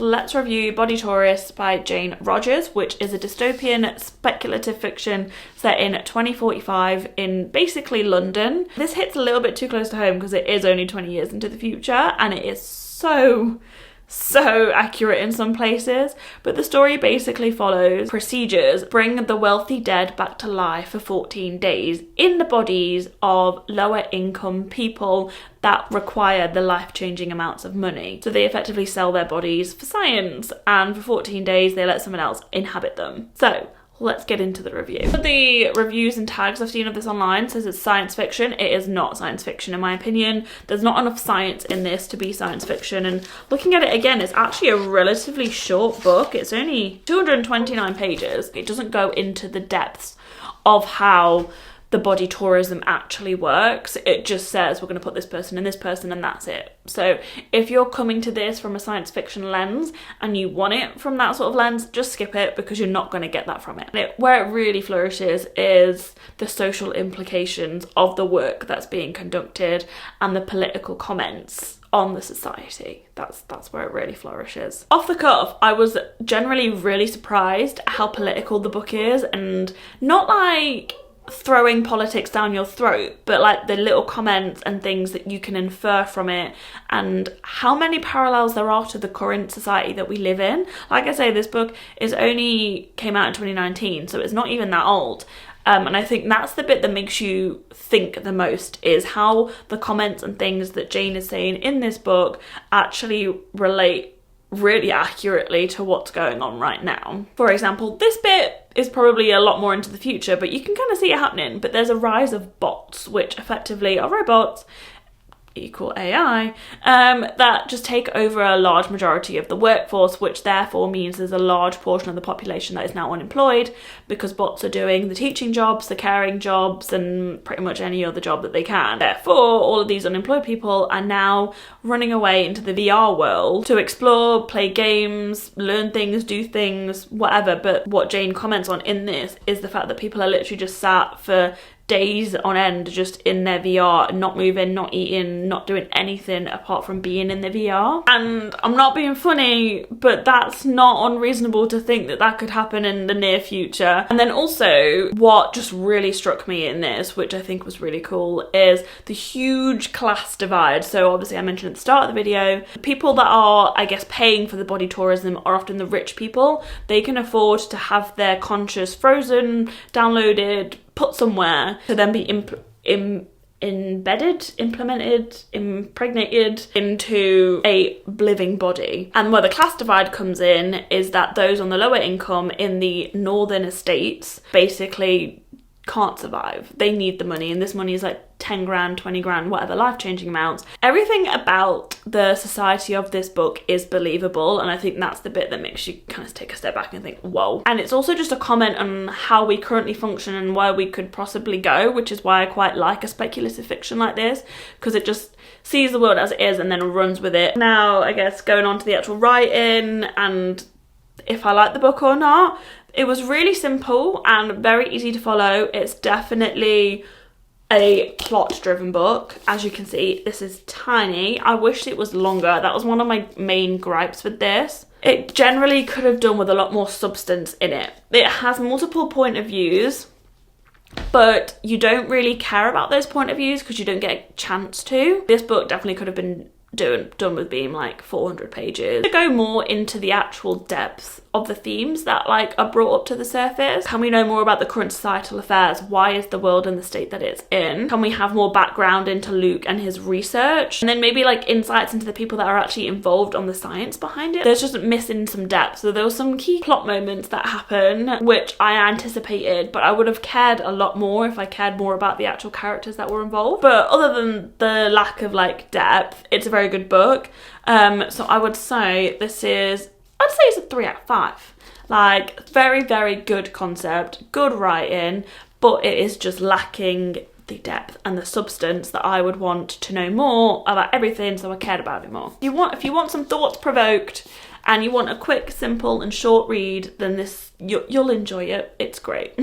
Let's review Body Tourist by Jane Rodgers, which is a dystopian speculative fiction set in 2045 in basically London. This hits a little bit too close to home because it is only 20 years into the future, and it is so accurate in some places, but the story basically follows procedures bring the wealthy dead back to life for 14 days in the bodies of lower income people that require the life-changing amounts of money. So they effectively sell their bodies for science, and for 14 days they let someone else inhabit them. So let's get into the review. The reviews and tags I've seen of this online says it's science fiction. It is not science fiction in my opinion. There's not enough science in this to be science fiction, and looking at it again, it's actually a relatively short book. It's only 229 pages. It doesn't go into the depths of how the body tourism actually works. It just says we're going to put this person and that's it. So if you're coming to this from a science fiction lens and you want it from that sort of lens, just skip it because you're not going to get that from it. Where it really flourishes is the social implications of the work that's being conducted and the political comments on the society. That's where it really flourishes. Off the cuff, I was generally really surprised at how political the book is, and not like throwing politics down your throat, but like the little comments and things that you can infer from it, and how many parallels there are to the current society that we live in. Like I say, this book came out in 2019, so it's not even that old. And I think that's the bit that makes you think the most, is how the comments and things that Jane is saying in this book actually relate really accurately to what's going on right now. For example, this bit is probably a lot more into the future, but you can kind of see it happening. But there's a rise of bots, which effectively are robots equal AI, that just take over a large majority of the workforce, which therefore means there's a large portion of the population that is now unemployed because bots are doing the teaching jobs, the caring jobs, and pretty much any other job that they can. Therefore, all of these unemployed people are now running away into the VR world to explore, play games, learn things, do things, whatever. But what Jane comments on in this is the fact that people are literally just sat for days on end just in their VR, not moving, not eating, not doing anything apart from being in the VR. And I'm not being funny, but that's not unreasonable to think that that could happen in the near future. And then also, what just really struck me in this, which I think was really cool, is the huge class divide. So obviously I mentioned at the start of the video, the people that are, I guess, paying for the body tourism are often the rich people. They can afford to have their conscious frozen, downloaded, put somewhere to then be impregnated into a living body. And where the class divide comes in is that those on the lower income in the northern estates basically can't survive. They need the money, and this money is like 10 grand, 20 grand, whatever, life-changing amounts. Everything about the society of this book is believable, and I think that's the bit that makes you kind of take a step back and think, whoa. And it's also just a comment on how we currently function and where we could possibly go, which is why I quite like a speculative fiction like this, because it just sees the world as it is and then runs with it. Now, I guess going on to the actual writing and if I like the book or not, it was really simple and very easy to follow. It's definitely a plot-driven book. As you can see, this is tiny. I wish it was longer. That was one of my main gripes with this. It generally could have done with a lot more substance in it. It has multiple point of views, but you don't really care about those point of views because you don't get a chance to. This book definitely could have been done with being like 400 pages. To go more into the actual depth of the themes that like are brought up to the surface. Can we know more about the current societal affairs? Why is the world in the state that it's in? Can we have more background into Luke and his research? And then maybe like insights into the people that are actually involved on the science behind it. There's just missing some depth. So there were some key plot moments that happen which I anticipated, but I would have cared a lot more if I cared more about the actual characters that were involved. But other than the lack of like depth, it's a very good book. So I would say it's a 3 out of 5. Like, very, very good concept, good writing, but it is just lacking the depth and the substance that I would want to know more about everything, so I cared about it more. If you want some thoughts provoked and you want a quick, simple and short read, then you'll enjoy it. It's great.